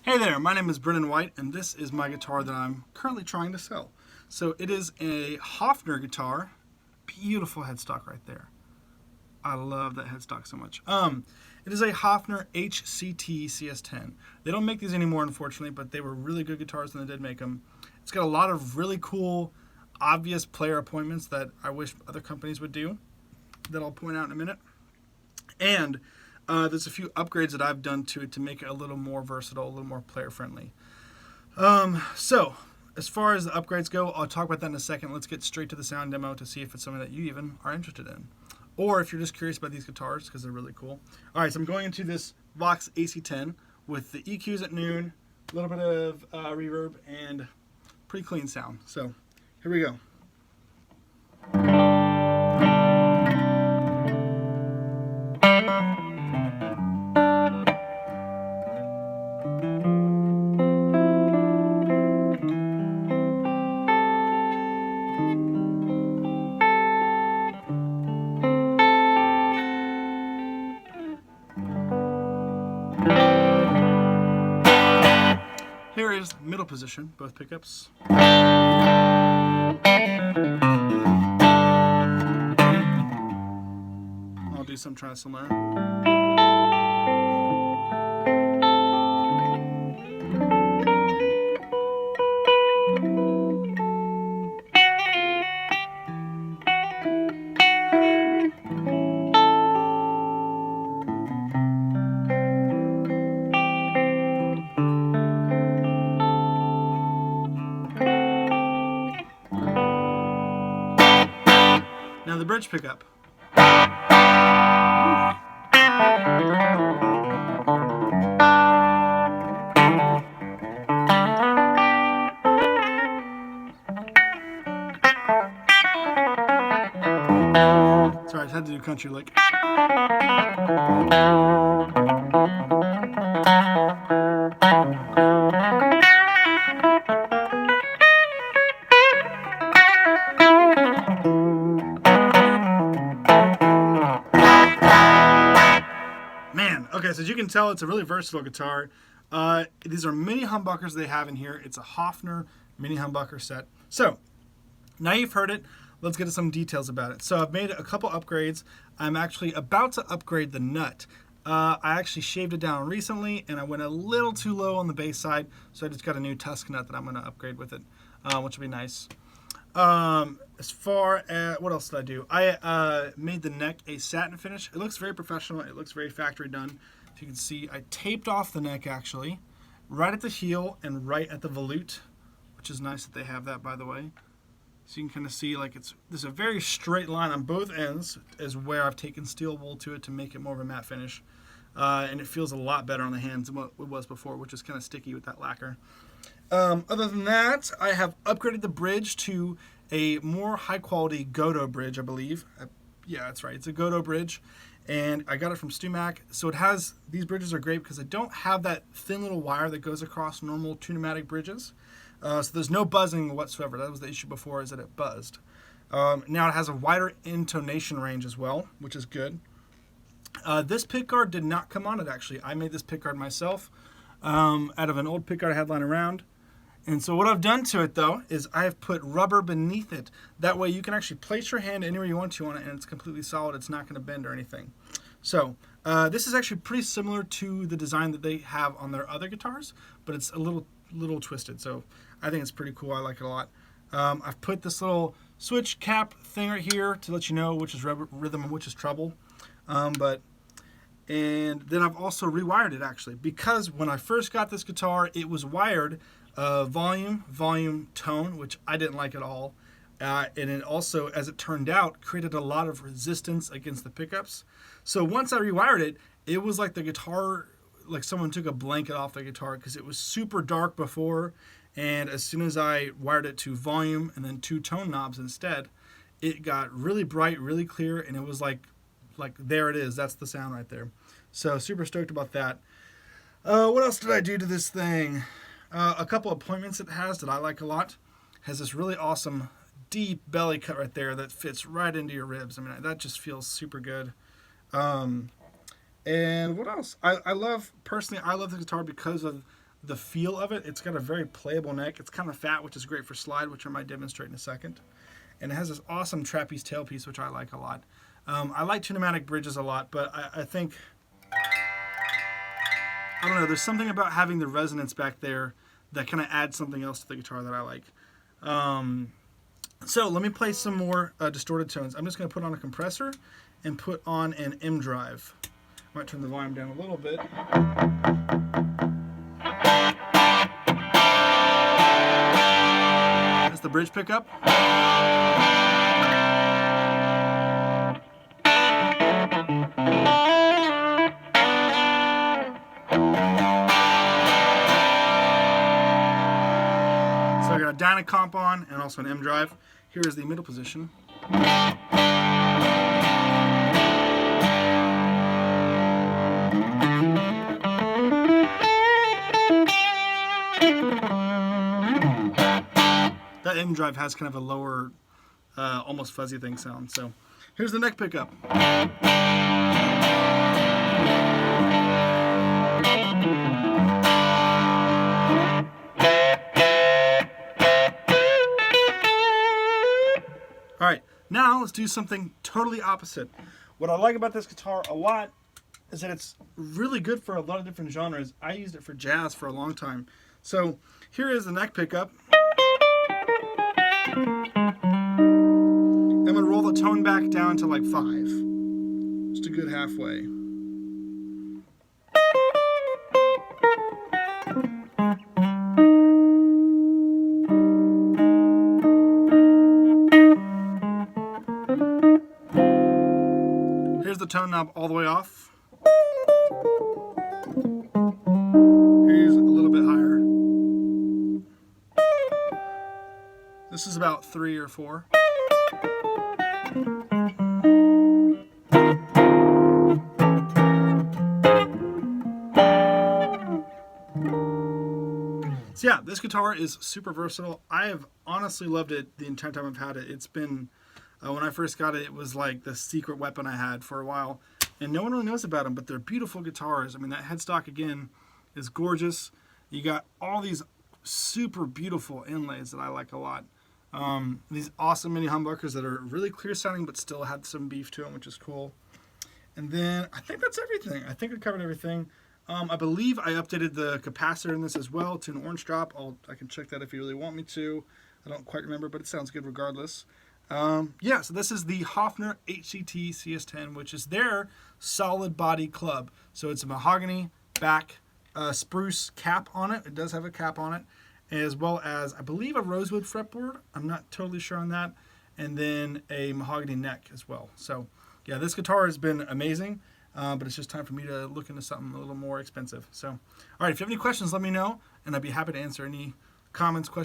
Hey there, my name is Brennan White, and this is my guitar that I'm currently trying to sell. So it is a Hofner guitar, beautiful headstock right there. I love that headstock so much. It is a Hofner HCT CS10. They don't make these anymore, unfortunately, but they were really good guitars when they did make them. It's got a lot of really cool, obvious player appointments that I wish other companies would do, that I'll point out in a minute. And there's a few upgrades that I've done to it to make it a little more versatile, a little more player friendly. So, as far as the upgrades go, I'll talk about that in a second. Let's get straight to the sound demo to see if it's something that you even are interested in. Or if you're just curious about these guitars, because they're really cool. Alright, so I'm going into this Vox AC10 with the EQs at noon, a little bit of reverb, and pretty clean sound. So, here we go. Here is middle position, both pickups. I'll do some try similar. Now the bridge pickup. Sorry, I just had to do country lick. Man, okay, so as you can tell, it's a really versatile guitar. These are mini humbuckers they have in here. It's a Hofner mini humbucker set. So, now you've heard it, let's get to some details about it. So I've made a couple upgrades. I'm actually about to upgrade the nut. I actually shaved it down recently, and I went a little too low on the bass side, so I just got a new Tusk nut that I'm going to upgrade with it, which will be nice. As far as what else did I do? I made the neck a satin finish. It looks very professional. It looks very factory done. If you can see, I taped off the neck actually, right at the heel and right at the volute, which is nice that they have that, by the way. So you can kind of see like there's a very straight line on both ends is where I've taken steel wool to it to make it more of a matte finish. And it feels a lot better on the hands than what it was before, which is kind of sticky with that lacquer. Other than that, I have upgraded the bridge to a more high quality Godo bridge, I believe. Yeah, that's right. It's a Godo bridge. And I got it from StewMac. So it has, these bridges are great because they don't have that thin little wire that goes across normal Tune-O-Matic bridges. So there's no buzzing whatsoever. That was the issue before, is that it buzzed. Now it has a wider intonation range as well, which is good. This pickguard did not come on it, actually. I made this pickguard myself out of an old pickguard I had lying around. And so what I've done to it, though, is I have put rubber beneath it. That way you can actually place your hand anywhere you want to on it, and it's completely solid. It's not going to bend or anything. So this is actually pretty similar to the design that they have on their other guitars, but it's a little twisted. So I think it's pretty cool. I like it a lot. I've put this little switch cap thing right here to let you know which is rhythm and which is treble. And then I've also rewired it, actually, because when I first got this guitar, it was wired volume, tone, which I didn't like at all. And it also, as it turned out, created a lot of resistance against the pickups. So once I rewired it, it was like the guitar, like someone took a blanket off the guitar, because it was super dark before. And as soon as I wired it to volume and then 2 tone knobs instead, it got really bright, really clear, and it was like there it is. That's the sound right there. So super stoked about that. What else did I do to this thing? A couple appointments it has that I like a lot. Has this really awesome deep belly cut right there that fits right into your ribs. I mean, that just feels super good. And what else? I love the guitar because of the feel of it. It's got a very playable neck. It's kind of fat, which is great for slide, which I might demonstrate in a second. And it has this awesome trapeze tailpiece, which I like a lot. I like tunematic bridges a lot, but I think, I don't know, there's something about having the resonance back there that kind of adds something else to the guitar that I like. So let me play some more distorted tones. I'm just going to put on a compressor and put on an M drive. I might turn the volume down a little bit. That's the bridge pickup. So I got a Dynacomp on and also an M drive. Here is the middle position. That M drive has kind of a lower, almost fuzzy thing sound. So here's the neck pickup. All right, now let's do something totally opposite. What I like about this guitar a lot is that it's really good for a lot of different genres. I used it for jazz for a long time. So here is the neck pickup. I'm going to roll the tone back down to like 5. Just a good halfway. Here's the tone knob all the way off. Here's a little bit higher. This is about 3 or 4. So yeah, this guitar is super versatile. I have honestly loved it the entire time I've had it. It's been, when I first got it, it was like the secret weapon I had for a while. And no one really knows about them, but they're beautiful guitars. I mean, that headstock, again, is gorgeous. You got all these super beautiful inlays that I like a lot. These awesome mini humbuckers that are really clear sounding, but still have some beef to them, which is cool. And then I think that's everything. I think I covered everything. I believe I updated the capacitor in this as well to an orange drop. I can check that if you really want me to. I don't quite remember, but it sounds good regardless. Yeah, so this is the Hofner HCT CS10, which is their solid body club. So it's a mahogany back spruce cap on it. It does have a cap on it, as well as, I believe, a rosewood fretboard. I'm not totally sure on that. And then a mahogany neck as well. So yeah, this guitar has been amazing. But it's just time for me to look into something a little more expensive. So, all right, if you have any questions, let me know, and I'd be happy to answer any comments, questions.